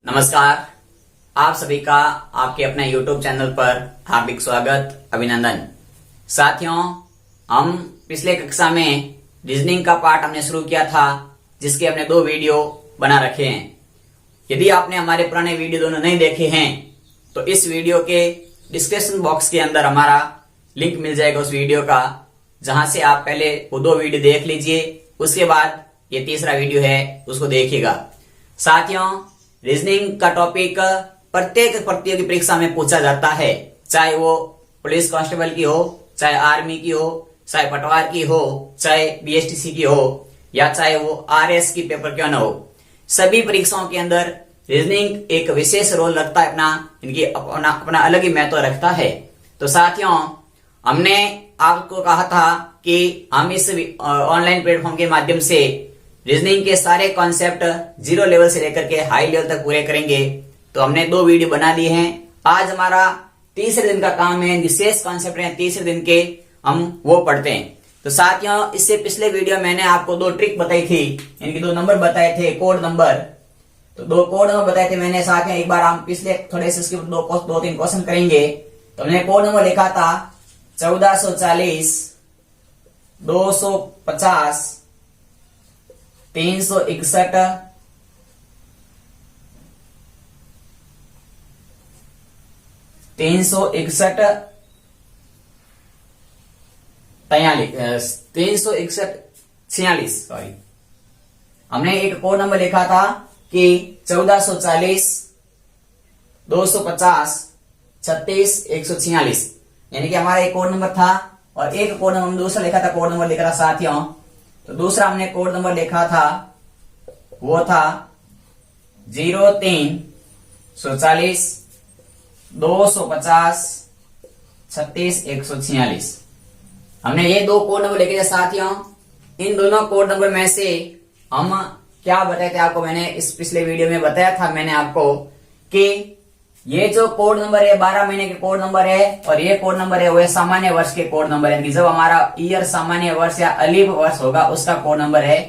नमस्कार, आप सभी का आपके अपने YouTube चैनल पर हार्दिक स्वागत, अभिनंदन। साथियों, हम पिछले कक्षा में रीजनिंग का पार्ट हमने शुरू किया था, जिसके हमने 2 वीडियो बना रखे हैं। यदि आपने हमारे पुराने वीडियो दोनों नहीं देखे हैं तो इस वीडियो के डिस्क्रिप्शन बॉक्स के अंदर हमारा लिंक मिल जाएगा उस वीडियो का, जहां से आप पहले वो 2 वीडियो देख लीजिए, उसके बाद ये तीसरा वीडियो है उसको देखिएगा। साथियों, रीजनिंग का टॉपिक प्रत्येक प्रतियोगी परीक्षा में पूछा जाता है, चाहे वो पुलिस कांस्टेबल की हो, चाहे आर्मी की हो, चाहे पटवार की हो, चाहे बीएसटीसी की हो, या चाहे वो आरएस की पेपर क्यों न हो। सभी परीक्षाओं के अंदर रीजनिंग एक विशेष रोल रखता है, इनकी अपना अलग ही महत्व रखता है। तो साथियों, हमने आपको कहा था कि हम इस ऑनलाइन प्लेटफॉर्म के माध्यम से रीजनिंग के सारे कॉन्सेप्ट 0 लेवल से लेकर के हाई लेवल तक पूरे करेंगे। तो हमने 2 वीडियो बना लिए हैं। आज हमारा तीसरे दिन का काम है, विशेष कॉन्सेप्ट है तीसरे दिन के, हम वो पढ़ते हैं। तो साथियों, इससे पिछले वीडियो मैंने आपको 2 ट्रिक बताई थी, इनके 2 नंबर बताए थे, कोड नंबर। तो 2 कोड नंबर बताए थे मैंने। साथियों, एक बार हम पिछले थोड़े से इसके 2-3 क्वेश्चन करेंगे। तो हमने कोड नंबर लिखा था 1440, 250, 361, 361, 46। सॉरी, हमने एक कोड नंबर लिखा था कि 1440, 250, 36, 146, यानी कि हमारा एक कोड नंबर था। और एक कोड नंबर दूसरा लिखा था, कोड नंबर लिखा था साथियों। तो दूसरा हमने कोड नंबर लिखा था, वो था 0340, 250, 36, 146। हमने ये 2 कोड नंबर लिखे थे साथियों। इन दोनों कोड नंबर में से हम क्या बताए थे आपको, मैंने इस पिछले वीडियो में बताया था मैंने आपको कि ये जो कोड नंबर है 12 महीने के कोड नंबर है, और ये कोड नंबर है वो सामान्य वर्ष के कोड नंबर है। जब हमारा ईयर सामान्य वर्ष या अलीफ वर्ष होगा उसका कोड नंबर है।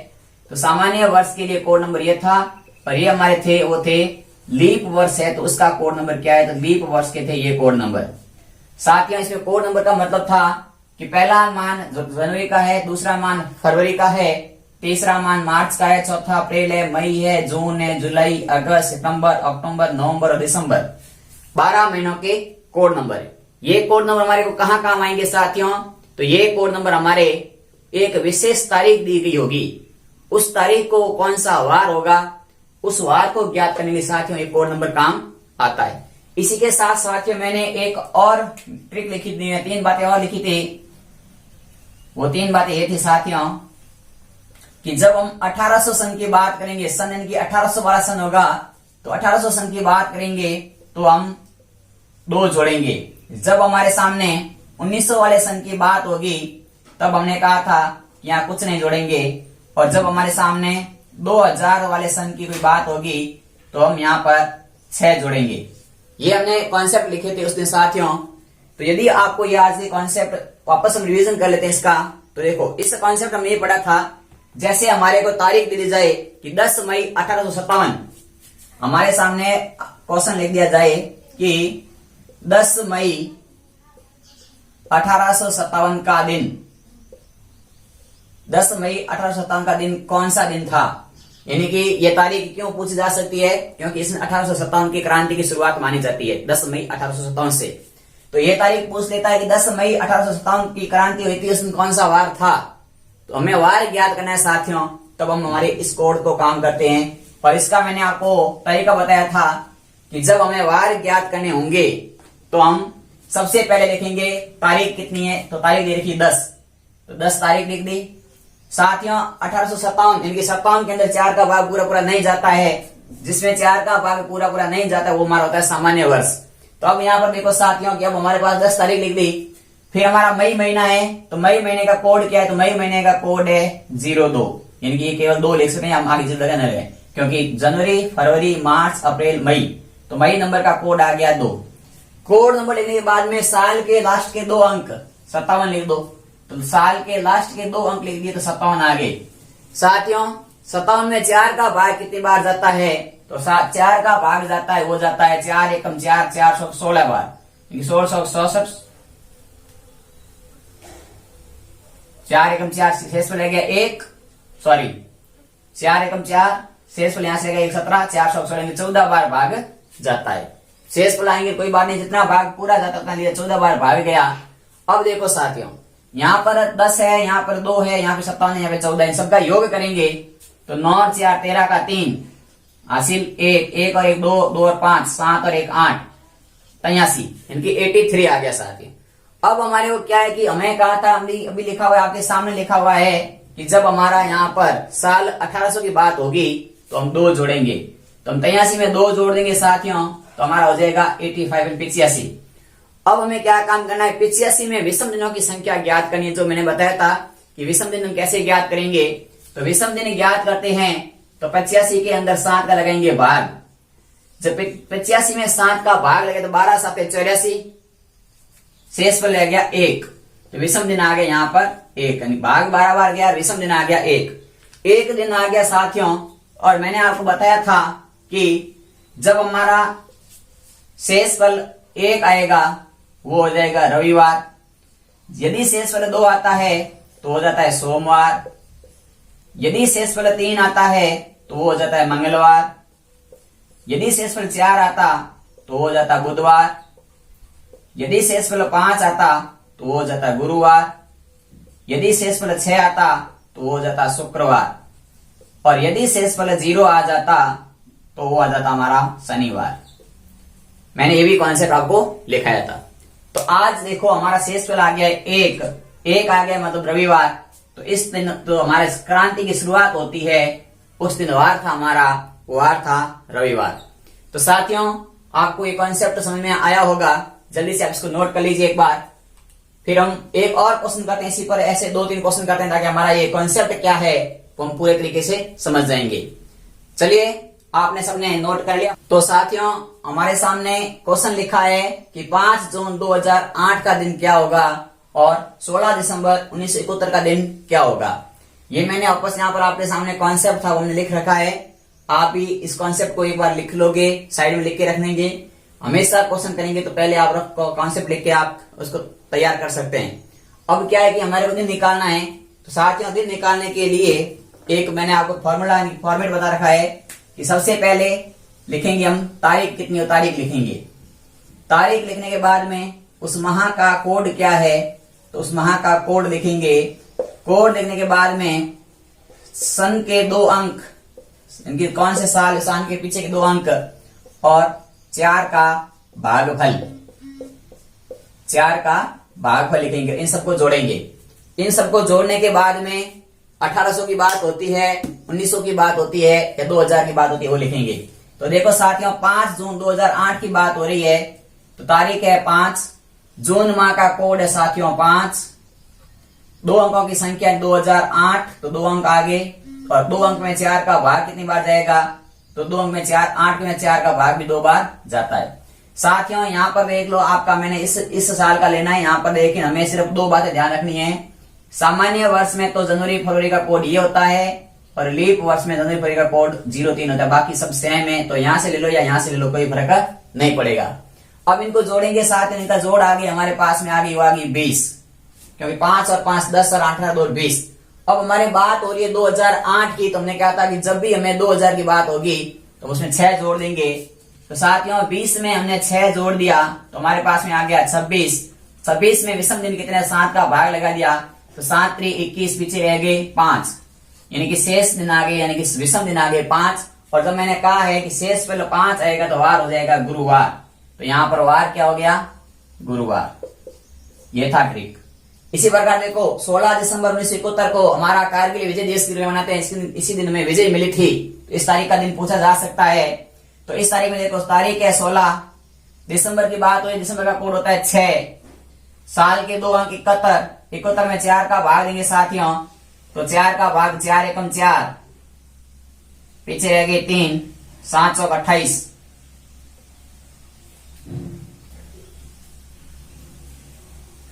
तो सामान्य वर्ष के लिए कोड नंबर ये था, और ये हमारे थे वो थे लीप वर्ष है, तो उसका कोड नंबर क्या है, तो लीप वर्ष के थे ये कोड नंबर। साथियों, इसमें कोड नंबर का मतलब था कि पहला मान जनवरी का है, दूसरा मान फरवरी का है, तीसरा मान मार्च का है, चौथा अप्रैल है, मई है, जून है, जुलाई, अगस्त, सितंबर, अक्टूबर, नवंबर और दिसंबर। 12 महीनों के कोड नंबर है। ये कोड नंबर हमारे को कहां काम आएंगे साथियों, तो ये कोड नंबर हमारे एक विशेष तारीख दी गई होगी, उस तारीख को कौन सा वार होगा, उस वार को ज्ञात करने के साथियों ये कोड नंबर काम आता है। इसी के साथ साथियों मैंने एक और ट्रिक लिखी थी, 3 बातें और लिखी थी। वो 3 बातें ये थी साथियों कि जब हम 1800 सन की बात करेंगे, सन यानी कि 1812 सन होगा, तो 1800 सन की बात करेंगे तो हम 2 जोड़ेंगे। जब हमारे सामने 1900 वाले सन की बात होगी तब हमने कहा था कि यहाँ कुछ नहीं जोड़ेंगे, और जब हमारे सामने 2000 वाले सन की कोई बात होगी तो हम यहाँ पर 6 जोड़ेंगे। ये हमने कॉन्सेप्ट लिखे थे उस दिन साथियों। तो यदि आपको ये आज ये कॉन्सेप्ट वापस हम रिवीजन कर लेते हैं इसका, तो देखो इस कॉन्सेप्ट हमने ये पढ़ा था, जैसे हमारे को तारीख दे दी जाए कि 10 मई 1857, हमारे सामने क्वेश्चन लिख दिया जाए कि 10 मई 1857 का दिन, 10 मई 1857 का दिन कौन सा दिन था, यानी कि यह तारीख क्यों पूछी जा सकती है, क्योंकि इसमें 1857 की क्रांति की शुरुआत मानी जाती है 10 मई 1857 से। तो यह तारीख पूछ लेता है कि 10 मई 1857 की क्रांति हुई थी, उसमें कौन सा वार था। तो हमें वार ज्ञात करना है साथियों, तब हम हमारे इस कोड को काम करते हैं। पर इसका मैंने आपको तरीका बताया था कि जब हमें वार ज्ञात करने होंगे तो हम सबसे पहले लिखेंगे तारीख कितनी है, तो तारीख दे रखी 10, तो 10 तारीख लिख दी साथियों। 1857 यानी कि 57 के अंदर 4 का भाग पूरा नहीं जाता है, जिसमें 4 का भाग पूरा नहीं जाता है वो हमारा होता है सामान्य वर्ष। तो अब यहाँ पर देखो साथियों कि अब हमारे पास 10 तारीख लिख दी। फिर हमारा मई महीना है, तो मई महीने का कोड क्या है, तो मई महीने का कोड है 02, यानी कि ये केवल 2 लिख सकते हैं, हम आगे जगह न रहे, क्योंकि जनवरी, फरवरी, मार्च, अप्रैल, मई, तो मई नंबर का कोड आ गया 2। कोड नंबर लिखने के बाद में साल के लास्ट के 2 अंक 57 लिख दो, तो साल के लास्ट के 2 अंक लिख दिए तो 57 आ गए। साथियों 57 में 4 का भाग कितनी बार जाता है, तो तो 4 का भाग जाता है, वो जाता है 4 एकम 4, 416 बार, 1664, 4 एकम 4 शेष पर रह गया 1, सॉरी 4 एकम 4 शेष पर यहां से 17, 416 14 बार भाग जाता है। शेष पर लाएंगे कोई बात नहीं, जितना भाग पूरा जाता उतना लिया, 14 बार भाग गया। अब देखो साथियों, यहाँ पर 10 है, यहाँ पर 2 है, यहाँ पे 57 है, यहाँ पे 14 है, इन सबका योग करेंगे तो 9 और 4 13 का 3 हासिल 1, 1 और 1 2, 2 और 5 7 और 1 8, 83, इनकी 83 आ गया साथियों। अब हमारे को क्या है कि हमें कहा था, अभी लिखा हुआ है आपके सामने लिखा हुआ है कि जब हमारा यहाँ पर साल 1800 की बात होगी तो हम 2 जोड़ेंगे, तो हम 83 में 2 जोड़ देंगे साथियों, तो हमारा हो जाएगा 85 85। अब हमें क्या काम करना है, 85 में विषम दिनों की संख्या ज्ञात करनी है। जो मैंने बताया था कि विषम दिन हम कैसे ज्ञात करेंगे, तो विषम दिन ज्ञात करते हैं तो 85 के अंदर 7 का लगाएंगे भाग। जब 85 में 7 का भाग लगे तो 12 7 84, शेष पर रह गया 1, तो विषम दिन आ गया यहाँ पर 1, यानी भाग 12 बार गया, विषम दिन आ गया 1 दिन आ गया साथियों। और मैंने आपको बताया था कि जब हमारा शेष फल 1 आएगा वो हो जाएगा रविवार, यदि शेष फल 2 आता है तो हो जाता है सोमवार, यदि शेष फल 3 आता है तो वो हो जाता है मंगलवार, यदि शेष फल 4 आता तो हो जाता बुधवार, यदि शेषफल 5 आता तो वो हो जाता गुरुवार, यदि शेषफल 6 आता तो वो हो जाता शुक्रवार, और यदि शेषफल 0 आ जाता तो वो आ जाता हमारा शनिवार। मैंने ये भी कॉन्सेप्ट आपको लिखाया था। तो आज देखो हमारा शेषफल आ गया है 1 आ गया मतलब रविवार, तो इस दिन तो हमारे क्रांति की शुरुआत होती है, उस दिन वार था हमारा, वो वार था रविवार। तो साथियों आपको ये कॉन्सेप्ट समझ में आया होगा, जल्दी से आप इसको नोट कर लीजिए एक बार। फिर हम एक और क्वेश्चन करते हैं इसी पर, ऐसे 2-3 क्वेश्चन करते हैं ताकि हमारा ये कॉन्सेप्ट क्या है वो हम पूरे तरीके से समझ जाएंगे। चलिए आपने सबने नोट कर लिया। तो साथियों हमारे सामने क्वेश्चन लिखा है कि 5 जून 2008 का दिन क्या होगा और 16 दिसंबर 1971 का दिन क्या होगा। ये मैंने वापस यहाँ पर आपके सामने कॉन्सेप्ट था वो हमने लिख रखा है, आप भी इस कॉन्सेप्ट को एक बार लिख लोगे, साइड में लिख के रख लेंगे। हमेशा क्वेश्चन करेंगे तो पहले आप कॉन्सेप्ट लिख के आप उसको तैयार कर सकते हैं। अब क्या है कि हमारे को दिन निकालना है, तो साथियों दिन निकालने के लिए एक मैंने आपको फॉर्मेट बता रखा है कि सबसे पहले लिखेंगे हम तारीख कितनी हो, तारीख लिखेंगे। तारीख लिखने के बाद में उस माह का कोड क्या है, तो उस माह का कोड लिखेंगे। कोड लिखने के बाद में सन के 2 अंक, इनके कौन से साल के पीछे के 2 अंक, और 4 का भागफल, 4 का भागफल लिखेंगे। इन सबको जोड़ेंगे। इन सबको जोड़ने के बाद में 1800 की बात होती है, 1900 की बात होती है या 2000 की बात होती है वो लिखेंगे। तो देखो साथियों 5 जून 2008 की बात हो रही है, तो तारीख है 5, जून माह का कोड है साथियों 5, 2 अंकों की संख्या है 2008, तो 2 अंक आगे, और 2 अंक में 4 का भाग कितनी बार जाएगा, तो 2 अंक में 4, 8 में 4 का भाग भी 2 बार जाता है। साथियों यहाँ पर देख लो, आपका मैंने इस साल का लेना है, यहाँ पर देखिए हमें सिर्फ 2 बातें ध्यान रखनी है। सामान्य वर्ष में तो जनवरी फरवरी का कोड ये होता है, और लीप वर्ष में जनवरी फरवरी का कोड 03 होता है, बाकी सब सेम है। तो यहाँ से ले लो या यहाँ से ले लो, कोई फर्क नहीं पड़ेगा। अब इनको जोड़ेंगे, साथ इनका जोड़ आ गई हमारे पास में, आ गई वो आ गई 20, क्योंकि 5 और 5 10 और 8 2 20। अब हमारी बात हो रही है 2008 की, तो हमने कहा था कि जब भी हमें 2000 की बात होगी तो उसमें 6 जोड़ देंगे। तो साथियों 20 में हमने 6 जोड़ दिया तो हमारे पास में आ गया 26। 26 में विषम दिन कितने, 7 का भाग लगा दिया, तो 7 3 21, पीछे रह गए 5, यानी कि शेष दिन आ गए, यानी कि विषम दिन आ गए 5। और जब मैंने कहा है कि शेष पहले 5 आएगा तो वार हो जाएगा गुरुवार, तो यहाँ पर वार क्या हो गया, गुरुवार। ये था ट्रिक। इसी प्रकार देखो 16 दिसंबर 1971 को हमारा कारगिल विजय दिवस की मनाते हैं, इसी दिन में विजय मिली थी, तो इस तारीख का दिन पूछा जा सकता है। तो इस तारीख में देखो तारीख है 16 दिसंबर की बात हुई, दिसंबर का कोड होता है 6, साल के 2 अंक 71, 71 में 4 का भाग देंगे साथियों, तो 4 का भाग 4 एकम 4, पीछे रह गए 3, 7 चौक 28,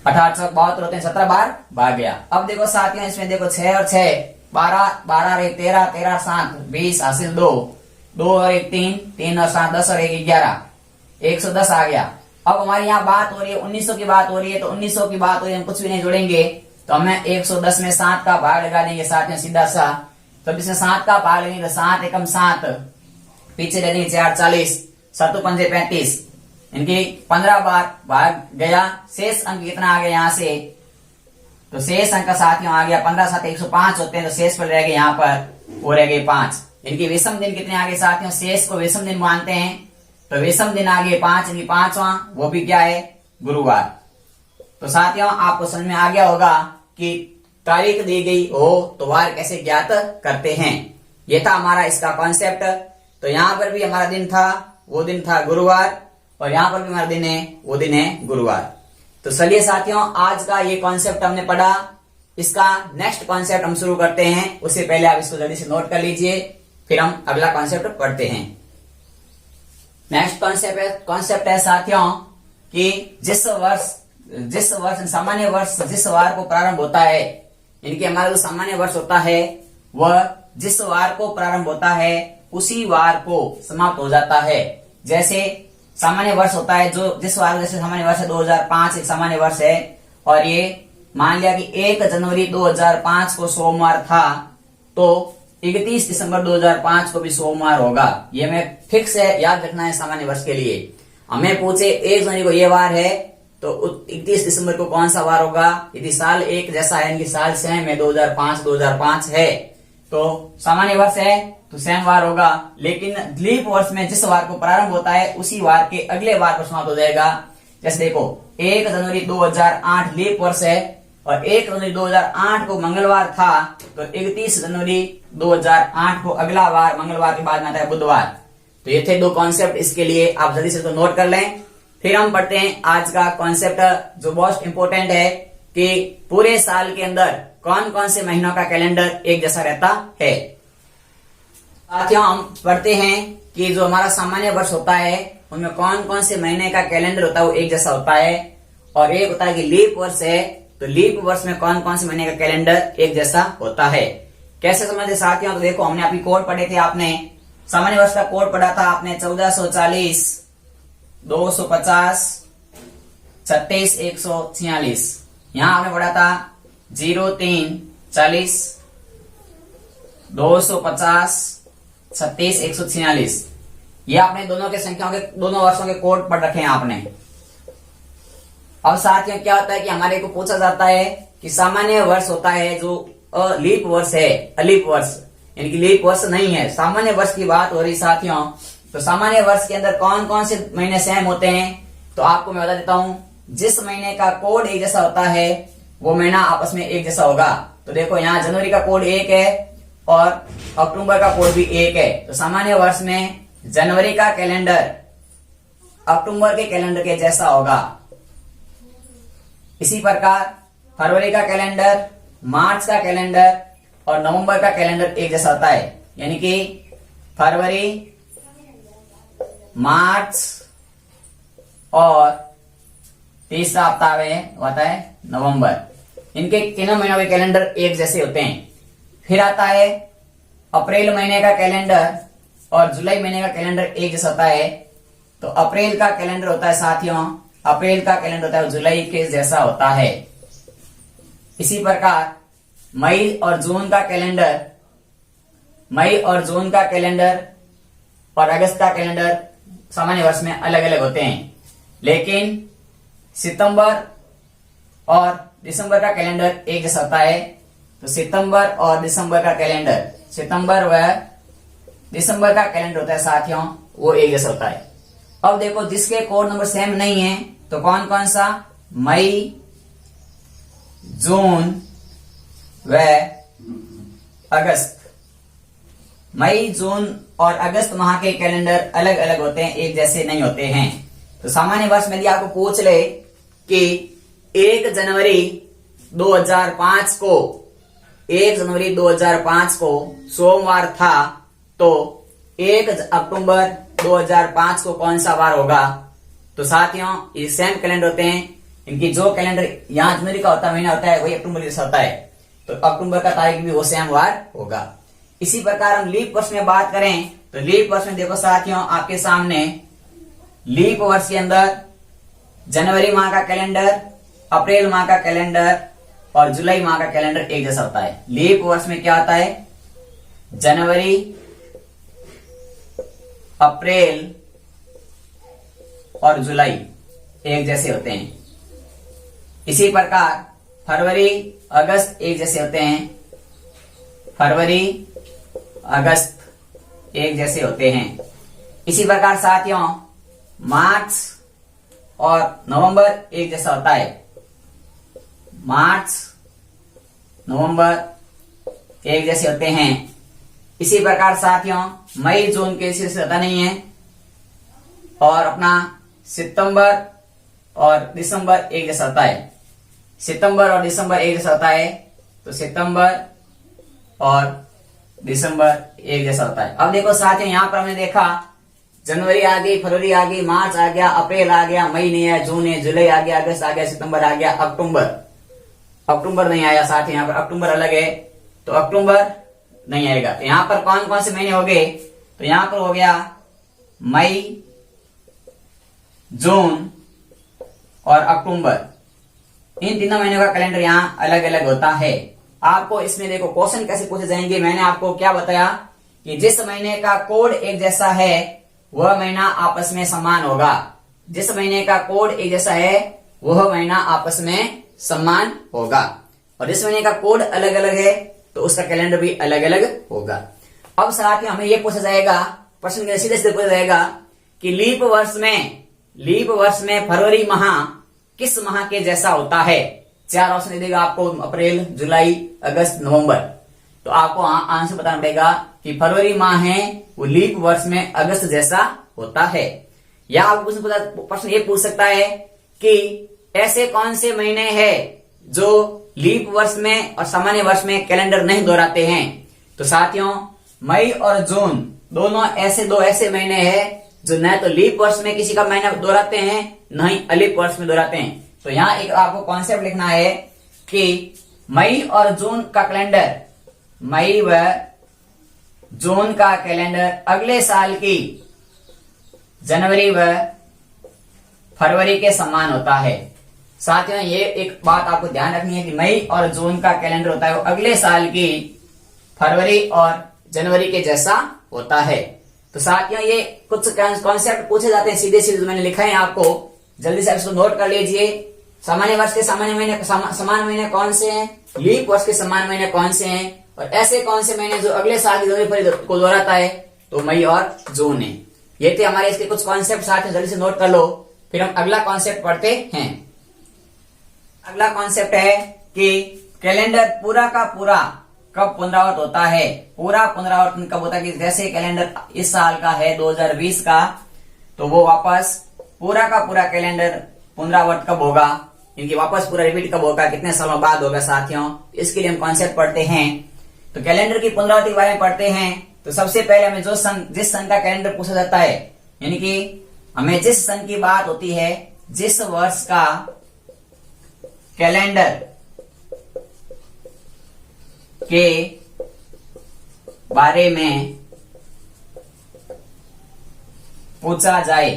18 चौक 72 होते हैं, 17 बार भाग गया। अब देखो साथियों इसमें देखो 6 और 6 12, 12 रहे 13, 13 7 20 हासिल 2, 2 और 1 3, 3 और 7 10 और 1 11, 110 आ गया। अब हमारी यहाँ बात हो रही है 1900 की बात हो रही है, तो 1900 की बात हो रही है, हम कुछ भी नहीं जोड़ेंगे, तो हमें 110 में 7 का भाग लगा देंगे साथ में सीधा सा। तो इसमें 7 का भाग लेंगे तो 7 एकम 7, पीछे ले देंगे 4 40, 7 पंजे 35, इनकी 15 बार भाग गया। शेष अंक कितना आ गया यहाँ से, तो शेष अंक का साथियों आ गया 15 7 105 होते हैं, तो शेष पर रह गए यहाँ पर वो रह गए 5। इनकी विषम दिन कितने आ गए साथियों, शेष को विषम दिन मानते हैं, तो विषम दिन आ गए 5, इनकी 5वां, वो भी क्या है, गुरुवार। तो साथियों आपको समझ में आ गया होगा कि तारीख दी गई हो तो वार कैसे ज्ञात करते हैं। ये था हमारा इसका कॉन्सेप्ट। तो यहाँ पर भी हमारा दिन था, वो दिन था गुरुवार, और यहाँ पर भी हमारा दिन है, वो दिन है गुरुवार। तो चलिए साथियों आज का ये कॉन्सेप्ट हमने पढ़ा, इसका नेक्स्ट कॉन्सेप्ट हम शुरू करते हैं। उससे पहले आप इसको जल्दी से नोट कर लीजिए, फिर हम अगला कॉन्सेप्ट पढ़ते हैं। नेक्स्ट कॉन्सेप्ट है साथियों कि जिस वर्ष सामान्य वर्ष जिस वार को प्रारंभ होता है, इनके हमारा जो सामान्य वर्ष होता है वह जिस वार को प्रारंभ होता है उसी वार को समाप्त हो जाता है। जैसे सामान्य वर्ष होता है जो जिस वार, जैसे सामान्य वर्ष है 2005 एक सामान्य वर्ष है, और ये मान लिया कि 1 जनवरी 2005 को सोमवार था, तो 31 दिसंबर 2005 को भी सोमवार होगा। ये हमें फिक्स है, याद रखना है सामान्य वर्ष के लिए। हमें पूछे 1 जनवरी को ये वार है तो 31 दिसंबर को कौन सा वार होगा, यदि साल एक जैसा है, इनकी साल सेम है 2005 है, तो सामान्य वर्ष है तो सेम वार होगा। लेकिन लीप वर्ष में जिस वार को प्रारंभ होता है उसी वार के अगले वार पर समाप्त हो जाएगा। जैसे देखो 1 जनवरी 2008 लीप वर्ष है, और 1 जनवरी 2008 को मंगलवार था, तो 31 जनवरी 2008 को अगला वार मंगलवार के बाद में आता है बुधवार। तो ये थे 2 कॉन्सेप्ट, इसके लिए आप जल्दी से तो नोट कर लें। फिर हम पढ़ते हैं आज का कॉन्सेप्ट जो मोस्ट इंपोर्टेंट है कि पूरे साल के अंदर कौन कौन से महीनों का कैलेंडर एक जैसा रहता है। साथियों हम पढ़ते हैं कि जो हमारा सामान्य वर्ष होता है उनमें कौन कौन से महीने का कैलेंडर होता है वो एक जैसा होता है, और एक होता है कि लीप वर्ष है, तो लीप वर्ष में कौन कौन से महीने का कैलेंडर एक जैसा होता है। कैसे समझते साथियों, तो देखो हमने अभी कोड पढ़े थे, आपने सामान्य वर्ष का कोड पढ़ा था आपने 1440, 250, 36, 146। यहां आपने पढ़ा था 03, 40, 250, 36, 146। ये आपने दोनों के संख्याओं के दोनों वर्षों के कोड पढ़ रखे हैं आपने। अब साथियों क्या होता है कि हमारे को पूछा जाता है कि सामान्य वर्ष होता है जो लीप वर्ष है, अलीप वर्ष, इनकी लीप वर्ष नहीं है, सामान्य वर्ष की बात हो रही साथियों। तो सामान्य वर्ष के अंदर कौन कौन से महीने सेम होते हैं, तो आपको मैं बता देता हूं। जिस महीने का कोड एक जैसा होता है वो महीना आपस में एक जैसा होगा। तो देखो यहाँ जनवरी का कोड 1 है और अक्टूबर का कोड भी 1 है, तो सामान्य वर्ष में जनवरी का कैलेंडर अक्टूबर के कैलेंडर के जैसा होगा। इसी प्रकार फरवरी का कैलेंडर, मार्च का कैलेंडर और नवंबर का कैलेंडर एक जैसा होता है, यानी कि फरवरी, मार्च और तीसरा हफ्ता होता है नवंबर, इनके तीनों महीनों के कैलेंडर एक जैसे होते हैं। फिर आता है अप्रैल महीने का कैलेंडर और जुलाई महीने का कैलेंडर एक जैसा होता है। तो अप्रैल का कैलेंडर होता है साथियों, अप्रैल का कैलेंडर होता है जुलाई के जैसा होता है। इसी प्रकार मई और जून का कैलेंडर और अगस्त का कैलेंडर सामान्य वर्ष में अलग अलग होते हैं, लेकिन सितंबर और दिसंबर का कैलेंडर एक जैसा होता है। तो सितंबर और दिसंबर का कैलेंडर, सितंबर व दिसंबर का कैलेंडर होता है साथियों, वो एक जैसा होता है। अब देखो जिसके कोड नंबर सेम नहीं है तो कौन कौन सा, मई, जून व अगस्त। मई, जून और अगस्त माह के कैलेंडर अलग अलग होते हैं, एक जैसे नहीं होते हैं। तो सामान्य वर्ष में यदि आपको पूछ ले कि 1 जनवरी 2005 को सोमवार था, तो 1 अक्टूबर 2005 को कौन सा वार होगा। तो साथियों ये सेम कैलेंडर होते हैं, इनकी जो कैलेंडर यहाँ जनवरी का होता है महीना होता है वही अक्टूबर जैसा होता है, तो अक्टूबर का तारीख भी वो सेम वार होगा। इसी प्रकार हम लीप वर्ष में बात करें तो लीप वर्ष में देखो साथियों आपके सामने लीप वर्ष के अंदर जनवरी माह का कैलेंडर, अप्रैल माह का कैलेंडर और जुलाई माह का कैलेंडर एक जैसा होता है। लीप वर्ष में क्या होता है, जनवरी, अप्रैल और जुलाई एक जैसे होते हैं। इसी प्रकार फरवरी, अगस्त एक जैसे होते हैं। फरवरी, अगस्त एक जैसे होते हैं। इसी प्रकार साथियों मार्च और नवंबर एक जैसा होता है। मार्च, नवंबर एक जैसे होते हैं। इसी प्रकार साथियों मई, जून के इसी से होता नहीं है। और अपना सितंबर और दिसंबर एक जैसा होता है। सितंबर और दिसंबर एक जैसा होता है, तो सितंबर और दिसंबर एक जैसा होता है। अब देखो साथियों यहाँ पर हमने देखा जनवरी आ गई, फरवरी आ गई, मार्च आ गया, अप्रैल आ गया, मई नहीं आया, जून है, जुलाई आ गया, अगस्त आ गया, सितंबर आ गया, अक्टूबर नहीं आया साथियों। यहाँ पर अक्टूबर अलग है तो अक्टूबर नहीं आएगा। तो यहाँ पर कौन कौन से महीने हो गए, तो यहाँ पर हो गया मई, जून और अक्टूबर। इन तीनों महीनों का कैलेंडर यहाँ अलग अलग होता है। आपको इसमें देखो क्वेश्चन कैसे पूछे जाएंगे, मैंने आपको क्या बताया कि जिस महीने का कोड एक जैसा है वह महीना आपस में समान होगा। जिस महीने का कोड एक जैसा है वह महीना आपस में समान होगा, और जिस महीने का कोड अलग अलग है तो उसका कैलेंडर भी अलग अलग होगा। अब साथ में हमें यह पूछा जाएगा, प्रश्न के सीधे सीधे पूछा जाएगा कि लीप वर्ष में फरवरी माह किस माह के जैसा होता है। 4 ऑप्शन दे देगा आपको, अप्रैल, जुलाई, अगस्त, नवंबर। तो आपको आंसर बताना पड़ेगा कि फरवरी माह है वो लीप वर्ष में अगस्त जैसा होता है। या आपको प्रश्न ये पूछ सकता है कि ऐसे कौन से महीने हैं जो लीप वर्ष में और सामान्य वर्ष में कैलेंडर नहीं दोहराते हैं। तो साथियों मई और जून दोनों दो ऐसे महीने हैं जो न तो लीप वर्ष में किसी का महीना दोहराते हैं न ही अलीप वर्ष में दोहराते हैं। तो यहाँ एक आपको कॉन्सेप्ट लिखना है कि मई और जून का कैलेंडर, मई व जून का कैलेंडर अगले साल की जनवरी व फरवरी के समान होता है। साथियों ये एक बात आपको ध्यान रखनी है कि मई और जून का कैलेंडर होता है वो अगले साल की फरवरी और जनवरी के जैसा होता है। तो साथियों ये कुछ कॉन्सेप्ट पूछे जाते हैं सीधे सीधे, मैंने लिखा है आपको, जल्दी से इसको नोट कर लीजिए। सामान्य वर्ष के समान महीने कौन से हैं, लीप वर्ष के समान महीने कौन से हैं, और ऐसे कौन से महीने जो अगले साल की जनवरी को दोहराता है, तो मई और जून है। ये थे हमारे इसके कुछ कॉन्सेप्ट, साथ में जल्दी से नोट कर लो। फिर हम अगला कॉन्सेप्ट पढ़ते हैं। अगला कॉन्सेप्ट है कि कैलेंडर पूरा का पूरा कब पुनरावृत होता है। पूरा पुनरावर्तन कब होता है कि जैसे कैलेंडर इस साल का है 2020 का, तो वो वापस पूरा का पूरा कैलेंडर पुनरावृत कब होगा, इनकी वापस पूरा रिपीट कब होगा, कितने सालों बाद होगा साथियों। इसके लिए हम कॉन्सेप्ट पढ़ते हैं। तो कैलेंडर की पुनरावृत्ति के बारे में पढ़ते हैं। तो सबसे पहले हमें जिस सन का कैलेंडर पूछा जाता है, यानी कि हमें जिस सन की बात होती है, जिस वर्ष का कैलेंडर के बारे में पूछा जाए,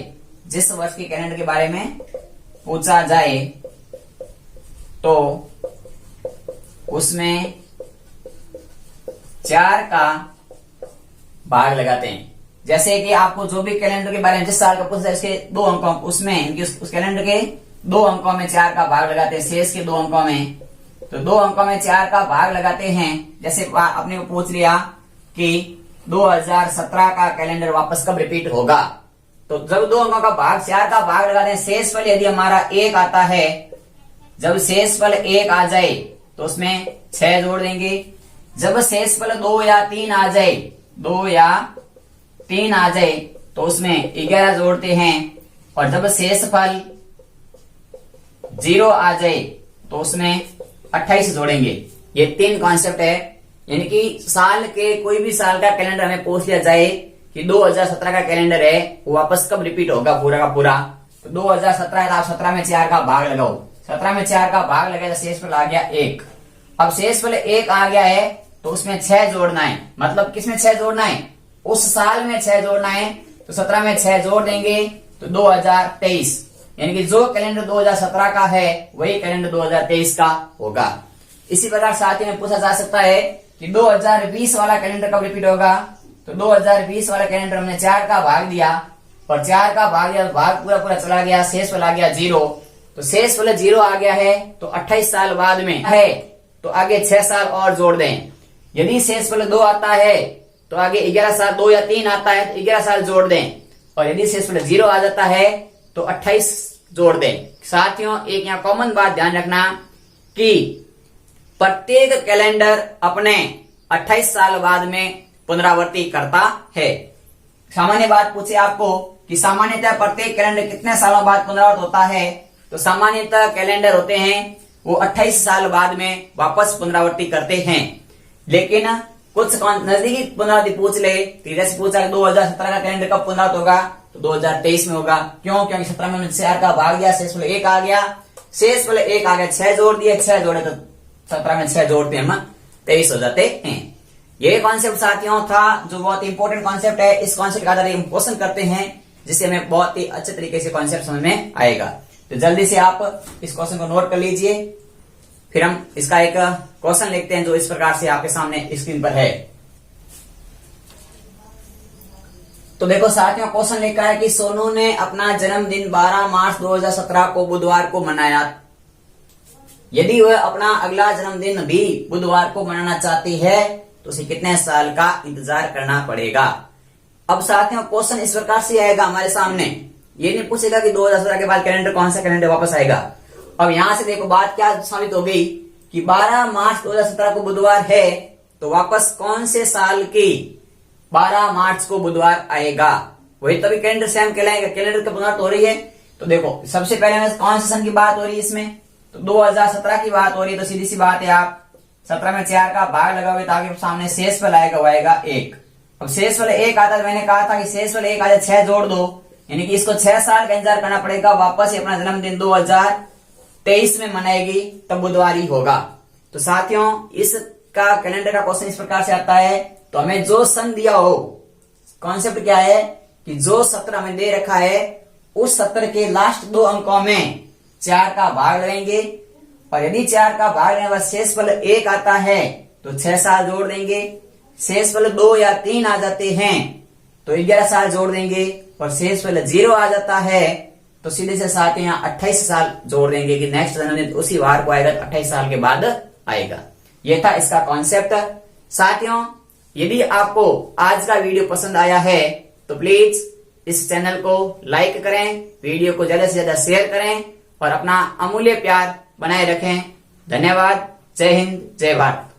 जिस वर्ष के कैलेंडर के बारे में पूछा जाए तो उसमें 4 का भाग लगाते हैं। जैसे कि आपको जो भी कैलेंडर के बारे में जिस साल का पूछा जाए उसके 2 अंकों उसमें उस कैलेंडर के 2 अंकों में 4 का भाग लगाते हैं, शेष के 2 अंकों में। तो 2 अंकों में 4 का भाग लगाते हैं। जैसे आपने को पूछ लिया कि 2017 का कैलेंडर वापस कब रिपीट होगा, तो जब 2 अंकों का भाग 4 का भाग लगाते हैं, शेषफल यदि हमारा 1 आता है, जब शेषफल 1 आ जाए तो उसमें 6 जोड़ देंगे। जब शेषफल 2 या 3 आ जाए, 2 या 3 आ जाए तो उसमें 11 जोड़ते हैं। और जब शेषफल 0 आ जाए तो उसमें 28 जोड़ेंगे। ये 3 कॉन्सेप्ट है। यानी कि साल के कोई भी साल का कैलेंडर हमें पूछ लिया जाए कि 2017 का कैलेंडर है वो वापस कब रिपीट होगा पूरा का पूरा, तो 2017 है तो आप 17 में 4 का भाग लगाओ। 17 में 4 का भाग लगाया तो शेषफल आ गया 1। अब शेषफल 1 आ गया है तो उसमें 6 जोड़ना है। मतलब किसमें 6 जोड़ना है, उस साल में 6 जोड़ना है, तो 17 में 6 जोड़ देंगे तो 2023, यानी कि जो कैलेंडर 2017 का है वही कैलेंडर 2023 का होगा। इसी प्रकार साथियों में पूछा जा सकता है कि 2020 वाला कैलेंडर कब रिपीट होगा, तो 2020 वाला कैलेंडर हमने 4 का भाग दिया और 4 का भाग दिया, भाग पूरा पूरा चला गया, शेष वाला आ गया 0, तो शेष वाला 0 आ गया है, तो 28 साल बाद में है तो आगे 6 साल और जोड़ दें। यदि शेष वाला 2 आता है तो आगे 11 साल, 2 या 3 आता है तो 11 साल जोड़ दें, और यदि शेष वाला 0 आ जाता है तो 28 जोड़ दें। साथियों एक यहाँ कॉमन बात ध्यान रखना कि प्रत्येक कैलेंडर अपने 28 साल बाद में पुनरावृत्ति करता है। सामान्य बात पूछे आपको कि सामान्यतः प्रत्येक कैलेंडर कितने सालों बाद पुनरावृत्त होता है, तो सामान्यतः कैलेंडर होते हैं वो 28 साल बाद में वापस पुनरावृत्ति करते हैं। लेकिन कुछ नजदीकी पुनरावृत्ति पूछ ले, जैसे पूछा 2017 का कैलेंडर कब पुनरावृत्त होगा, तो 2023 में होगा। क्यों? क्योंकि 17 में 4 का भाग गया, शेष वाले 1 आ गया, शेष वाले 1 आ गया, 6 जोड़ दिए, 6 जोड़े तो 17 में 6 जोड़ते हैं 23 हो जाते हैं। ये कॉन्सेप्ट साथियों था जो बहुत इंपॉर्टेंट कॉन्सेप्ट है। इस कॉन्सेप्ट का आधार हम क्वेश्चन करते हैं जिससे हमें बहुत ही अच्छे तरीके से कॉन्सेप्ट समझ में आएगा। तो जल्दी से आप इस क्वेश्चन को नोट कर लीजिए, फिर हम इसका एक क्वेश्चन लिखते हैं जो इस प्रकार से आपके सामने स्क्रीन पर है। तो देखो साथियों क्वेश्चन लिखा है कि सोनू ने अपना जन्मदिन 12 मार्च 2017 को बुधवार को मनाया। यदि वह अपना अगला जन्मदिन भी बुधवार को मनाना चाहती है तो उसे कितने साल का इंतजार करना पड़ेगा। अब साथियों क्वेश्चन इस प्रकार से आएगा हमारे सामने, ये नहीं पूछेगा कि 2017 के बाद कैलेंडर कौन सा कैलेंडर वापस आएगा। अब यहां से देखो बात क्या साबित हो गई कि 12 मार्च 2017 को बुधवार है तो वापस कौन से साल की 12 मार्च को बुधवार आएगा, वही तभी कैलेंडर सेम कहलाएगा। कैलेंडर की पुनरावृत्ति हो रही है तो देखो सबसे पहले कौन से सन की बात हो रही है इसमें, तो 2017 की बात हो रही है। तो सीधी सी बात है आप 17 में 4 का भाग लगा हुआ तो आगे सामने शेष वाला आएगा, वो आएगा 1। अब शेष वाले 1 आता है, मैंने कहा था कि शेष वाले 1 आ जाए 6 जोड़ दो, यानी कि इसको 6 साल का इंतजार करना पड़ेगा, वापस ही अपना जन्मदिन 2023 में मनाएगी तब बुधवार ही होगा। तो साथियों इसका कैलेंडर का क्वेश्चन इस प्रकार से आता है, तो हमें जो सन दिया हो, कॉन्सेप्ट क्या है कि जो सत्र हमें दे रखा है उस सत्र के लास्ट 2 अंकों में 4 का भाग लगेंगे, और यदि 4 का भाग लेने के बाद शेष वाला 1 आता है तो 6 साल जोड़ देंगे, शेष वाले 2 या 3 आ जाते हैं तो 11 साल जोड़ देंगे, और शेष वाला 0 आ जाता है तो सीधे से साथ यहाँ 28 साल जोड़ देंगे कि नेक्स्ट जन्मदिन उसी वार को आएगा, 28 साल के बाद आएगा। ये था इसका कॉन्सेप्ट। साथियों यदि आपको आज का वीडियो पसंद आया है तो प्लीज इस चैनल को लाइक करें, वीडियो को ज्यादा से ज्यादा शेयर करें और अपना अमूल्य प्यार बनाए रखें। धन्यवाद। जय हिंद, जय भारत।